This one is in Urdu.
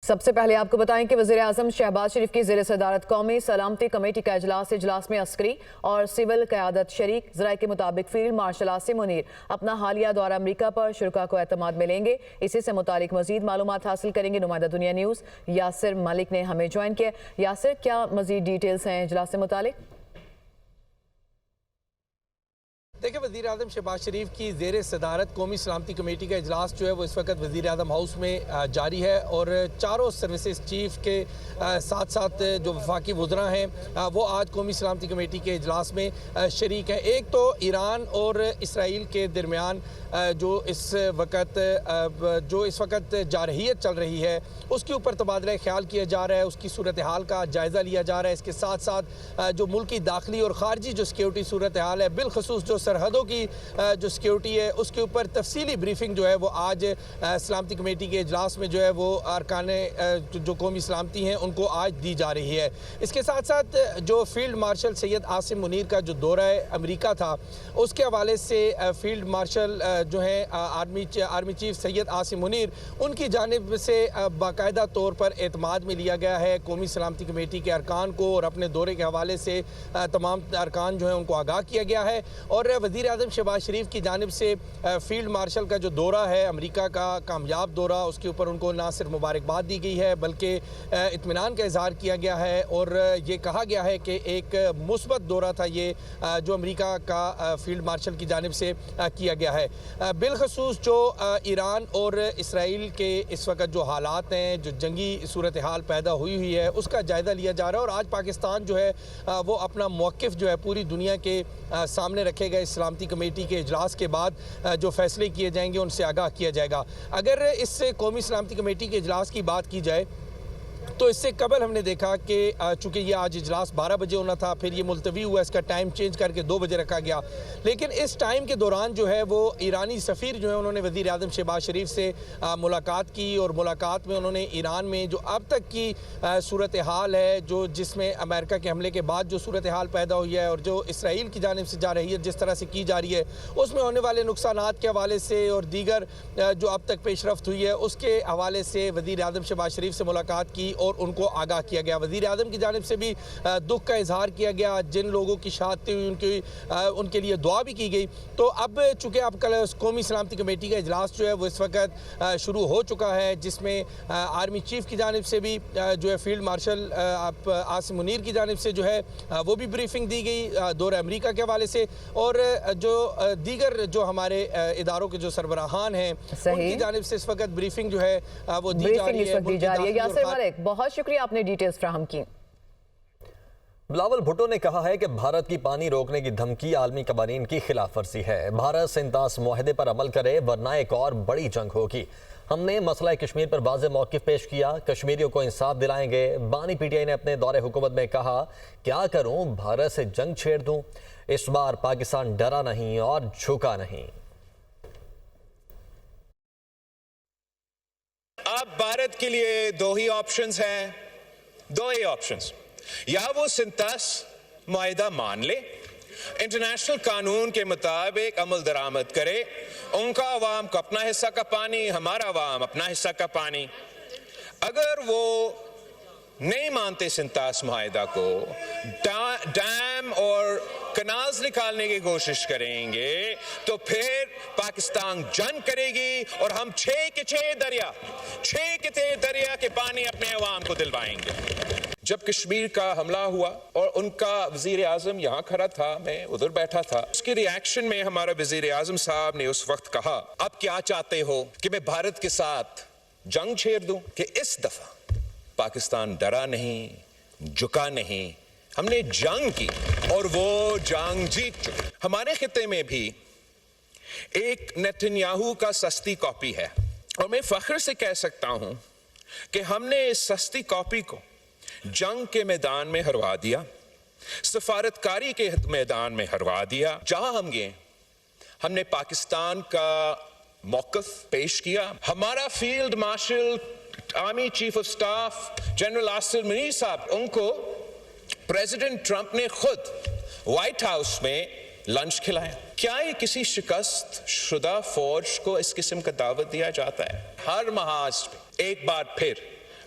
سب سے پہلے آپ کو بتائیں کہ وزیراعظم شہباز شریف کی زیر صدارت قومی سلامتی کمیٹی کا اجلاس میں عسکری اور سول قیادت شریک. ذرائع کے مطابق فیلڈ مارشل عاصم منیر اپنا حالیہ دورہ امریکہ پر شرکاء کو اعتماد میں لیں گے. اسی سے متعلق مزید معلومات حاصل کریں گے نمائندہ دنیا نیوز یاسر ملک نے ہمیں جوائن کیا. یاسر، کیا مزید ڈیٹیلز ہیں اجلاس سے متعلق؟ دیکھیں، وزیراعظم شہباز شریف کی زیر صدارت قومی سلامتی کمیٹی کا اجلاس جو ہے وہ اس وقت وزیراعظم ہاؤس میں جاری ہے، اور چاروں سروسز چیف کے ساتھ ساتھ جو وفاقی وزراء ہیں وہ آج قومی سلامتی کمیٹی کے اجلاس میں شریک ہیں. ایک تو ایران اور اسرائیل کے درمیان جو اس وقت جارحیت چل رہی ہے اس کے اوپر تبادلہ خیال کیا جا رہا ہے، اس کی صورتحال کا جائزہ لیا جا رہا ہے. اس کے ساتھ ساتھ جو ملکی داخلی اور خارجی جو سیکیورٹی صورتحال ہے، بالخصوص جو سرحدوں کی جو سیکیورٹی ہے، اس کے اوپر تفصیلی بریفنگ جو ہے وہ آج سلامتی کمیٹی کے اجلاس میں جو ہے وہ ارکان جو قومی سلامتی ہیں ان کو آج دی جا رہی ہے. اس کے ساتھ ساتھ جو فیلڈ مارشل سید عاصم منیر کا جو دورہ امریکہ تھا اس کے حوالے سے فیلڈ مارشل جو ہیں آرمی چیف سید عاصم منیر، ان کی جانب سے باقاعدہ طور پر اعتماد میں لیا گیا ہے قومی سلامتی کمیٹی کے ارکان کو، اور اپنے دورے کے حوالے سے تمام ارکان جو ہیں ان کو آگاہ کیا گیا ہے. اور وزیر اعظم شہباز شریف کی جانب سے فیلڈ مارشل کا جو دورہ ہے امریکہ کا کامیاب دورہ، اس کے اوپر ان کو نہ صرف مبارکباد دی گئی ہے بلکہ اطمینان کا اظہار کیا گیا ہے، اور یہ کہا گیا ہے کہ ایک مثبت دورہ تھا یہ جو امریکہ کا فیلڈ مارشل کی جانب سے کیا گیا ہے. بالخصوص جو ایران اور اسرائیل کے اس وقت جو حالات ہیں، جو جنگی صورتحال پیدا ہوئی ہے، اس کا جائزہ لیا جا رہا ہے. اور آج پاکستان جو ہے وہ اپنا موقف جو ہے پوری دنیا کے سامنے رکھے گا. اس سلامتی کمیٹی کے اجلاس کے بعد جو فیصلے کیے جائیں گے ان سے آگاہ کیا جائے گا. اگر اس قومی سلامتی کمیٹی کے اجلاس کی بات کی جائے تو اس سے قبل ہم نے دیکھا کہ چونکہ یہ آج اجلاس 12 بجے ہونا تھا، پھر یہ ملتوی ہوا، اس کا ٹائم چینج کر کے 2 بجے رکھا گیا. لیکن اس ٹائم کے دوران جو ہے وہ ایرانی سفیر جو ہیں انہوں نے وزیر اعظم شہباز شریف سے ملاقات کی، اور ملاقات میں انہوں نے ایران میں جو اب تک کی صورتحال ہے، جس میں امریکہ کے حملے کے بعد جو صورتحال پیدا ہوئی ہے اور جو اسرائیل کی جانب سے جا رہی ہے جس طرح سے کی جا رہی ہے، اس میں ہونے والے نقصانات کے حوالے سے اور دیگر جو اب تک پیش رفت ہوئی ہے اس کے حوالے سے وزیر اعظم شہباز شریف سے ملاقات کی اور ان کو آگاہ کیا گیا. وزیر اعظم کی جانب سے بھی دکھ کا اظہار کیا گیا، جن لوگوں کی شہادتیں ہوئی ان کے لیے دعا بھی کی گئی. تو اب چونکہ اب کل قومی سلامتی کمیٹی کا اجلاس جو ہے وہ اس وقت شروع ہو چکا ہے، جس میں آرمی چیف کی جانب سے بھی جو ہے فیلڈ مارشل عاصم منیر کی جانب سے جو ہے وہ بھی بریفنگ دی گئی دورہ امریکہ کے حوالے سے، اور جو دیگر جو ہمارے اداروں کے جو سربراہان ہیں ان کی جانب سے اس وقت بریفنگ جو ہے وہ دی جا رہی ہے. یاسر ملک، بہت شکریہ آپ نے ڈیٹیلز فراہم کی. بلاول بھٹو نے کہا ہے کہ بھارت کی پانی روکنے کی دھمکی عالمی قوانین کی خلاف ورزی ہے. بھارت سنتاس معاہدے پر عمل کرے ورنہ ایک اور بڑی جنگ ہوگی. ہم نے مسئلہ کشمیر پر واضح موقف پیش کیا، کشمیریوں کو انصاف دلائیں گے. بانی پی ٹی آئی نے اپنے دور حکومت میں کہا، کیا کروں، بھارت سے جنگ چھیڑ دوں. اس بار پاکستان ڈرا نہیں اور جھکا نہیں. اب بھارت کے لیے دو ہی آپشنز ہیں، یا وہ سنتاس معاہدہ مان لے، انٹرنیشنل قانون کے مطابق عمل درآمد کرے، ان کا عوام کو اپنا حصہ کا پانی، ہمارا عوام اپنا حصہ کا پانی. اگر وہ نہیں مانتے سنتاس معاہدہ کو، ڈیم اور کنالز نکالنے کی کوشش کریں گے، تو پھر پاکستان جنگ کرے گی اور ہم 6 کے 6 دریا کے پانی اپنے عوام کو دلوائیں گے. جب کشمیر کا حملہ ہوا اور ان کا وزیر اعظم یہاں کھڑا تھا، میں ادھر بیٹھا تھا، اس کے ریاکشن میں ہمارا وزیر اعظم صاحب نے اس وقت کہا، اب کیا چاہتے ہو کہ میں بھارت کے ساتھ جنگ چھیڑ دوں؟ کہ اس دفعہ پاکستان ڈرا نہیں، جھکا نہیں، ہم نے جنگ کی اور وہ جنگ جیت چکے. ہمارے خطے میں بھی ایک نیتنیاہو کا سستی کاپی ہے، اور میں فخر سے کہہ سکتا ہوں کہ ہم نے اس سستی کاپی کو جنگ کے میدان میں ہروا دیا، سفارتکاری کے میدان میں ہروا دیا. جہاں ہم گئے ہم نے پاکستان کا موقف پیش کیا. ہمارا field marshal army chief of staff general Asim Munir صاحب، ان کو پریزیڈنٹ ٹرمپ نے خود وائٹ ہاؤس میں لنچ کھلایا. کیا یہ کسی شکست شدہ فوج کو اس قسم کا دعوت دیا جاتا ہے؟ ہر محاذ پہ ایک بار پھر